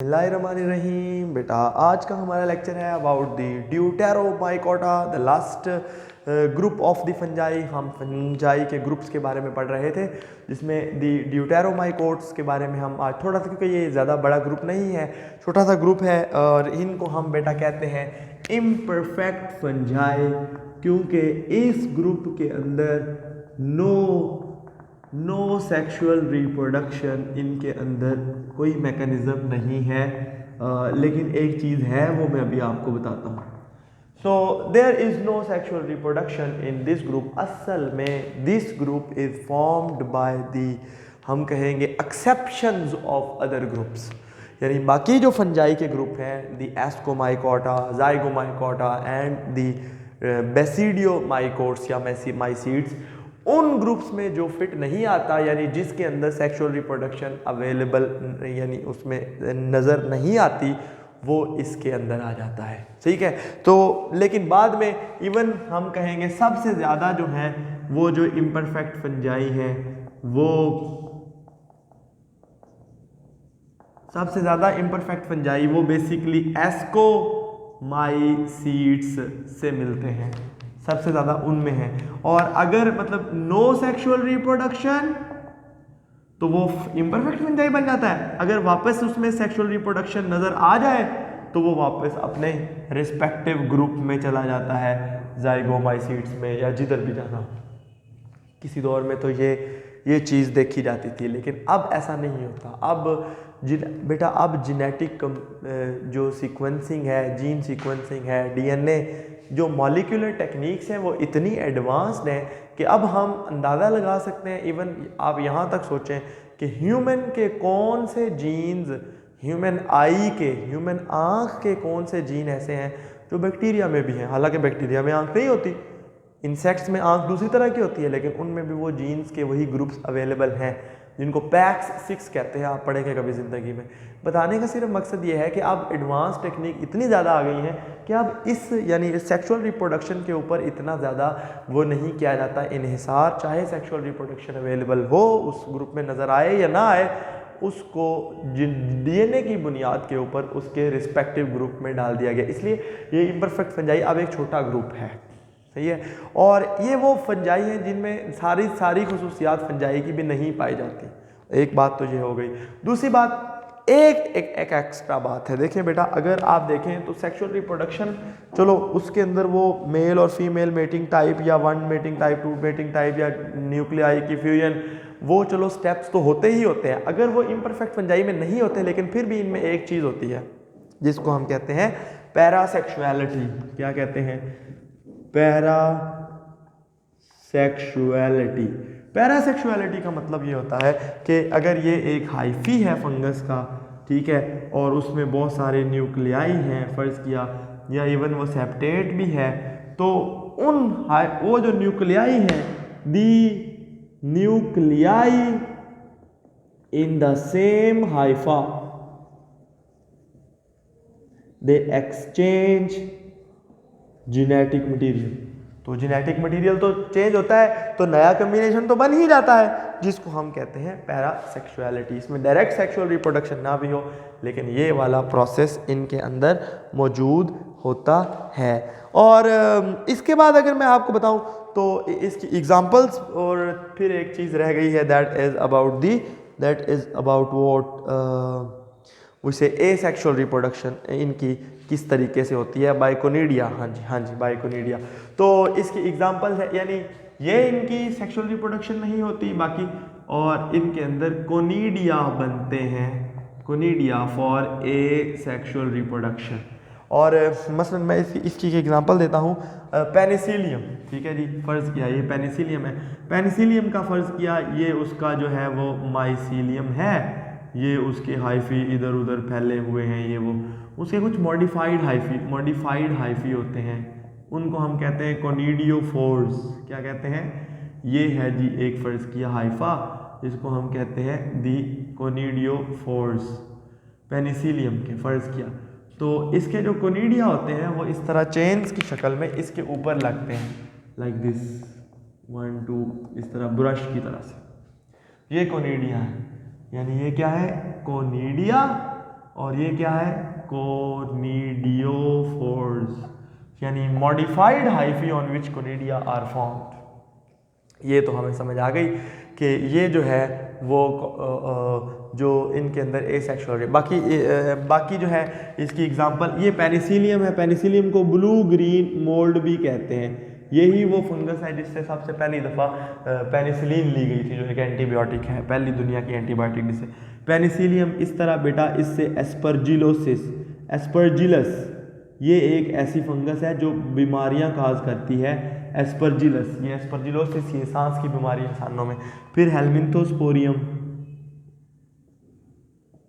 बिस्मिल्लाहिर्रहमानिर्रहीम। बेटा आज का हमारा लेक्चर है about the deuteromycota, the last group of the fungi. हम फंजाई के ग्रुप्स के बारे में पढ़ रहे थे, जिसमें द ड्यूटेरोमाइकोट्स के बारे में हम आज थोड़ा सा, क्योंकि ये ज़्यादा बड़ा ग्रुप नहीं है, छोटा सा ग्रुप है, और इनको हम बेटा कहते हैं इम्परफेक्ट फंजाई, क्योंकि इस ग्रुप के अंदर नो सेक्सुअल रिप्रोडक्शन, इनके अंदर कोई मैकेनिज्म नहीं है। लेकिन एक चीज़ है, वो मैं अभी आपको बताता हूँ। So there is no sexual reproduction in this group. असल में this group is formed by the, हम कहेंगे, एक्सेप्शंस ऑफ अदर ग्रुप्स। यानी बाकी जो फंजाई के ग्रुप हैं, दी एस्कोमाइकोटा, जाइगोमाइकोटा एंड दी बेसिडियोमाइकोट्स या माइसीड्स, उन ग्रुप्स में जो फिट नहीं आता, यानी जिसके अंदर सेक्सुअल रिप्रोडक्शन अवेलेबल, यानी उसमें नज़र नहीं आती, वो इसके अंदर आ जाता है। ठीक है। तो लेकिन बाद में इवन हम कहेंगे सबसे ज़्यादा जो है वो जो इम्परफेक्ट फंजाई है, वो सबसे ज़्यादा इम्परफेक्ट फंजाई वो बेसिकली एस्कोमाइसीड्स से मिलते हैं, सबसे ज़्यादा उनमें है। और अगर मतलब नो सेक्सुअल रिप्रोडक्शन तो वो इम्परफेक्ट फंजाई बन जाता है। अगर वापस उसमें सेक्सुअल रिप्रोडक्शन नज़र आ जाए तो वो वापस अपने रिस्पेक्टिव ग्रुप में चला जाता है, जाइगोमाइसीड्स में या जिधर भी जाना हो। किसी दौर में तो ये चीज़ देखी जाती थी, लेकिन अब ऐसा नहीं होता। अब बेटा अब जेनेटिक जो सीक्वेंसिंग है, जीन सीक्वेंसिंग है, डीएनए जो मॉलिक्यूलर टेक्निक्स हैं, वो इतनी एडवांस्ड हैं कि अब हम अंदाज़ा लगा सकते हैं। इवन आप यहाँ तक सोचें कि ह्यूमन के कौन से जीन्स, ह्यूमन आँख के कौन से जीन ऐसे हैं जो बैक्टीरिया में भी हैं। हालांकि बैक्टीरिया में आँख नहीं होती, इंसेक्ट्स में आँख दूसरी तरह की होती है, लेकिन उनमें भी वो जीन्स के वही ग्रुप्स अवेलेबल हैं, जिनको PAX6 कहते हैं। आप पढ़ेंगे कभी ज़िंदगी में। बताने का सिर्फ मकसद ये है कि अब एडवांस टेक्निक इतनी ज़्यादा आ गई है कि अब इस यानी सेक्सुअल रिप्रोडक्शन के ऊपर इतना ज़्यादा वो नहीं किया जाता इन्हिसार। चाहे सेक्सुअल रिप्रोडक्शन अवेलेबल हो, उस ग्रुप में नज़र आए या ना आए, उसको DNA की बुनियाद के ऊपर उसके रिस्पेक्टिव ग्रुप में डाल दिया गया। इसलिए ये इम्परफेक्ट फंजाई अब एक छोटा ग्रुप है। सही है। और ये वो फंजाई हैं जिनमें सारी खुसूसियात फंजाई की भी नहीं पाई जाती। एक बात तो ये हो गई। दूसरी बात, एक एक्स्ट्रा बात है। देखिए बेटा, अगर आप देखें तो सेक्सुअल रिप्रोडक्शन, चलो उसके अंदर वो मेल और फीमेल मेटिंग टाइप या 1 मेटिंग टाइप, 2 मेटिंग टाइप या न्यूक्लियाई की फ्यूजन, वो चलो स्टेप्स तो होते ही होते हैं। अगर वो इम्परफेक्ट फंजाई में नहीं होते, लेकिन फिर भी इनमें एक चीज़ होती है जिसको हम कहते हैं पैरासेक्सुअलिटी। क्या कहते हैं? पैरासेक्सुअलिटी। पैरासेक्सुअलिटी का मतलब ये होता है कि अगर ये एक हाइफी है फंगस का, ठीक है, और उसमें बहुत सारे न्यूक्लियाई हैं फ़र्ज़ किया, या इवन वो सेप्टेट भी है, तो वो जो न्यूक्लियाई हैं, the nuclei in the same hypha, they exchange genetic material. तो जेनेटिक मटेरियल तो चेंज होता है, तो नया कम्बिनेशन तो बन ही जाता है, जिसको हम कहते हैं पैरासेक्सुअलिटी। इसमें डायरेक्ट सेक्सुअल रिप्रोडक्शन ना भी हो, लेकिन ये वाला प्रोसेस इनके अंदर मौजूद होता है। और इसके बाद अगर मैं आपको बताऊं तो इसकी एग्जांपल्स, और फिर एक चीज़ रह गई है, दैट इज़ अबाउट व्हाट उसे एसेक्सुअल रिप्रोडक्शन इनकी किस तरीके से होती है, बाइकोनिडिया। हाँ जी बाइकोनिडिया। तो इसकी एग्जांपल है, यानी ये इनकी सेक्सुअल रिप्रोडक्शन नहीं होती बाकी, और इनके अंदर कोनिडिया बनते हैं, कोनिडिया फॉर एसेक्सुअल रिप्रोडक्शन। और मसलन मैं इसकी एग्जांपल देता हूँ, पेनिसिलियम। ठीक है जी, फ़र्ज़ किया ये पेनिसिलियम है। पेनिसिलियम का फ़र्ज़ किया ये उसका जो है वो माइसीलियम है, ये उसके हाइफी इधर उधर फैले हुए हैं, ये वो उसके कुछ मॉडिफाइड हाइफी होते हैं, उनको हम कहते हैं कोनिडियोफोर्स। क्या कहते हैं? ये है जी एक फ़र्ज़ किया हाइफा, इसको हम कहते हैं दी कोनिडियोफोर्स, पेनिसिलियम के फ़र्ज़ किया। तो इसके जो कोनिडिया होते हैं वो इस तरह चेन्स की शक्ल में इसके ऊपर लगते हैं, लाइक दिस 1 2, इस तरह ब्रश की तरह से। ये कोनिडिया है, यानी ये क्या है? कोनिडिया। और ये क्या है, कोनिडियोफोर्स, यानी modified hyphae on which conidia are formed. ये तो हमें समझ आ गई कि ये जो है वो जो इनके अंदर एसेक्सुअल, बाकी जो है इसकी एग्जांपल, ये पेनिसिलियम है। पेनिसिलियम को ब्लू ग्रीन मोल्ड भी कहते हैं। यही वो फंगस है जिससे सबसे पहली दफ़ा पेनिसिलिन ली गई थी, जो एक एंटीबायोटिक है, पहली दुनिया की एंटीबायोटिक जिससे पेनिसिलियम। इस तरह बेटा इससे एस्परजिलस, ये एक ऐसी फंगस है जो बीमारियां काज करती है। एस्परजिलस, ये एस्परजिलोसिस, ये सांस की बीमारी इंसानों में। फिर हेलमिंथोस्पोरियम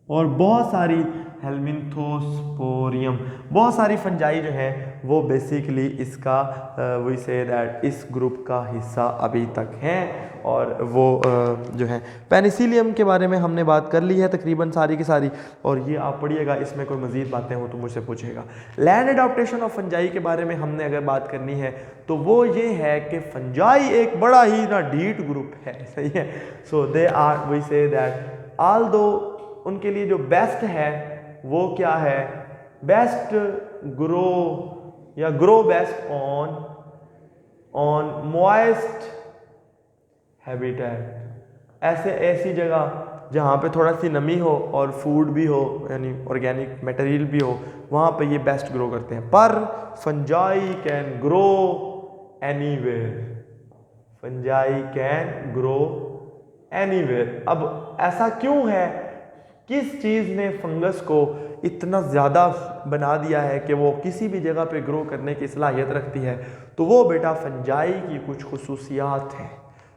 और बहुत सारी हेलमिंथोस्पोरियम, बहुत सारी फंजाई जो है वो बेसिकली इसका वी से दैट इस ग्रुप का हिस्सा अभी तक हैं। और वो जो है पेनिसिलियम के बारे में हमने बात कर ली है तकरीबन सारी की सारी, और ये आप पढ़िएगा, इसमें कोई मजीद बातें हो तो मुझसे पूछेगा। लैंड एडाप्टेशन ऑफ फंजाई के बारे में हमने अगर बात करनी है तो वो ये है कि फंजाई एक बड़ा ही ना ढीठ ग्रुप है, सही है। So they are we say that although उनके लिए जो बेस्ट है वो क्या है, बेस्ट ग्रो या grow best on moist habitat, ऐसी जगह जहाँ पे थोड़ा सी नमी हो और फूड भी हो, यानी ऑर्गेनिक मटेरियल भी हो, वहाँ पे ये बेस्ट ग्रो करते हैं। पर fungi can grow anywhere, fungi can grow anywhere. अब ऐसा क्यों है, किस चीज़ ने फंगस को इतना ज़्यादा बना दिया है कि वो किसी भी जगह पे ग्रो करने की सलाहियत रखती है? तो वो बेटा फंजाई की कुछ खुसूसियात हैं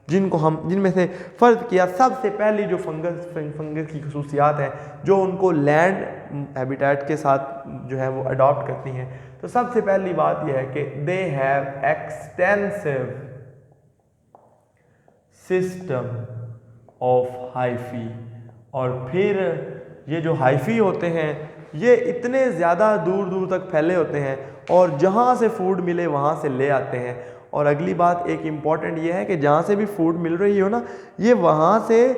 जिनमें से फ़र्ज किया सबसे पहली जो फंगस की खुसूसियात हैं जो उनको लैंड हैबिटेट के साथ जो है वो अडॉप्ट करती हैं। तो सबसे पहली बात यह है कि they have extensive system of hyphae, और फिर ये जो हाइफी होते हैं ये इतने ज़्यादा दूर दूर तक फैले होते हैं और जहाँ से फूड मिले वहाँ से ले आते हैं। और अगली बात एक इम्पॉर्टेंट ये है कि जहाँ से भी फूड मिल रही हो ना, ये वहाँ से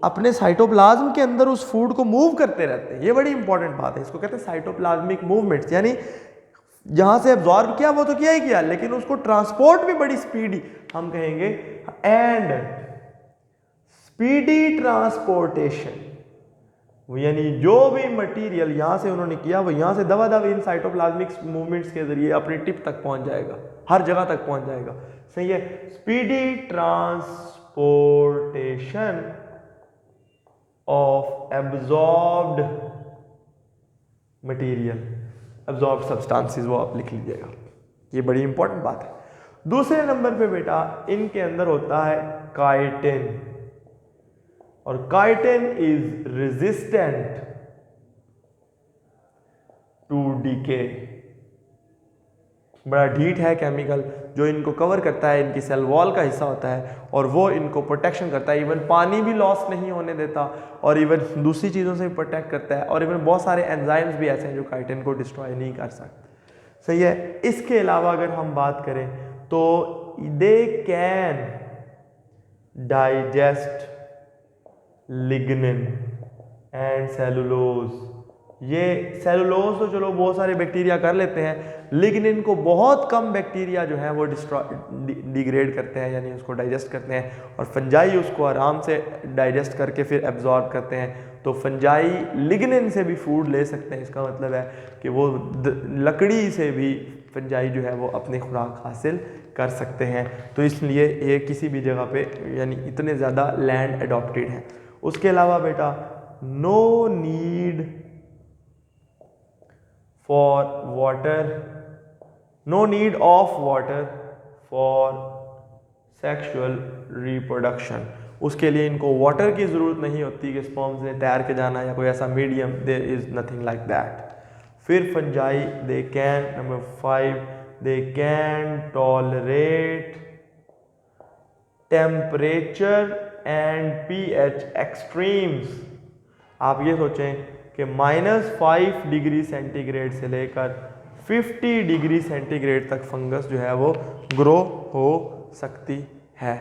अपने साइटोप्लाज्म के अंदर उस फूड को मूव करते रहते हैं। ये बड़ी इंपॉर्टेंट बात है, इसको कहते हैं साइटोप्लाज्मिक मूवमेंट्स, यानी जहाँ से एब्जॉर्ब किया वो तो किया ही किया, लेकिन उसको ट्रांसपोर्ट भी बड़ी स्पीडी हम कहेंगे, एंड स्पीडी ट्रांसपोर्टेशन, यानी जो भी मटेरियल यहाँ से उन्होंने किया वो यहाँ से दवा इन साइटोप्लाज्मिक मूवमेंट्स के जरिए अपनी टिप तक पहुँच जाएगा, हर जगह तक पहुँच जाएगा, सही है। Speedy transportation of absorbed material, absorbed substances, वो आप लिख लीजिएगा, ये बड़ी इंपॉर्टेंट बात है। दूसरे नंबर पे बेटा इनके अंदर होता है काइटिन, और chitin is resistant to decay, बड़ा ढीठ है केमिकल जो इनको कवर करता है, इनकी सेल वॉल का हिस्सा होता है और वो इनको प्रोटेक्शन करता है। इवन पानी भी लॉस नहीं होने देता और इवन दूसरी चीज़ों से भी प्रोटेक्ट करता है, और इवन बहुत सारे एंजाइम्स भी ऐसे हैं जो काइटिन को डिस्ट्रॉय नहीं कर सकते, सही है। इसके अलावा अगर हम बात करें तो they can digest lignin and cellulose, ये सेलुलोज तो चलो बहुत सारे बैक्टीरिया कर लेते हैं, लिग्निन को बहुत कम बैक्टीरिया जो है वो डिग्रेड करते हैं, यानी उसको डाइजेस्ट करते हैं, और फंजाई उसको आराम से डाइजेस्ट करके फिर एब्जॉर्ब करते हैं। तो फंजाई लिग्निन से भी फूड ले सकते हैं, इसका मतलब है कि वो लकड़ी से भी फंजाई जो है वो अपनी खुराक हासिल कर सकते हैं। तो इसलिए ये किसी भी जगह पे यानी इतने ज़्यादा लैंड अडॉप्टेड हैं। उसके अलावा बेटा no need for water, no need of water for sexual reproduction, उसके लिए इनको वाटर की ज़रूरत नहीं होती कि स्पर्म्स ने तैर के जाना या कोई ऐसा medium, there is nothing like that. फिर fungi they can, number 5, they can tolerate temperature and pH extremes. आप ये सोचें कि -5 डिग्री सेंटीग्रेड से लेकर 50 डिग्री सेंटीग्रेड तक फंगस जो है वो ग्रो हो सकती है।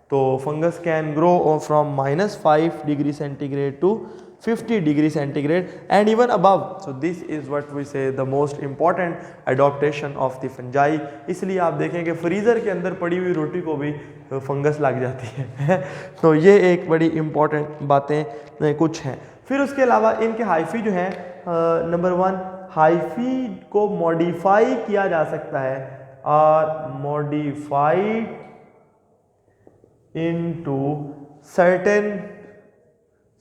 तो fungus can grow from -5 degree centigrade to 50 degree centigrade and even above. So this is what we say the most important adaptation of the fungi. इसलिए आप देखें कि फ्रीज़र के अंदर पड़ी हुई रोटी को भी फंगस लग जाती है तो ये एक बड़ी इम्पॉर्टेंट बातें कुछ हैं। फिर उसके अलावा इनके हाइफी जो हैं, नंबर 1 हाइफी को मॉडिफाई किया जा सकता है और मॉडिफाइड इनटू सर्टेन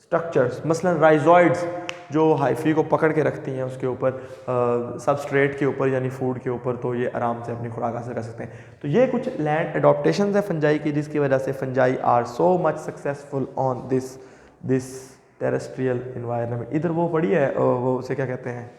स्ट्रक्चर्स, मसलन राइजॉइड्स जो हाइफी को पकड़ के रखती हैं उसके ऊपर सबस्ट्रेट के ऊपर यानी फूड के ऊपर, तो ये आराम से अपनी खुराक हासिल कर सकते हैं। तो ये कुछ लैंड एडॉप्टेशन है फंजाई की, जिसकी वजह से fungi are so much successful on this terrestrial environment. इधर वो पड़ी है, वो उसे क्या कहते हैं,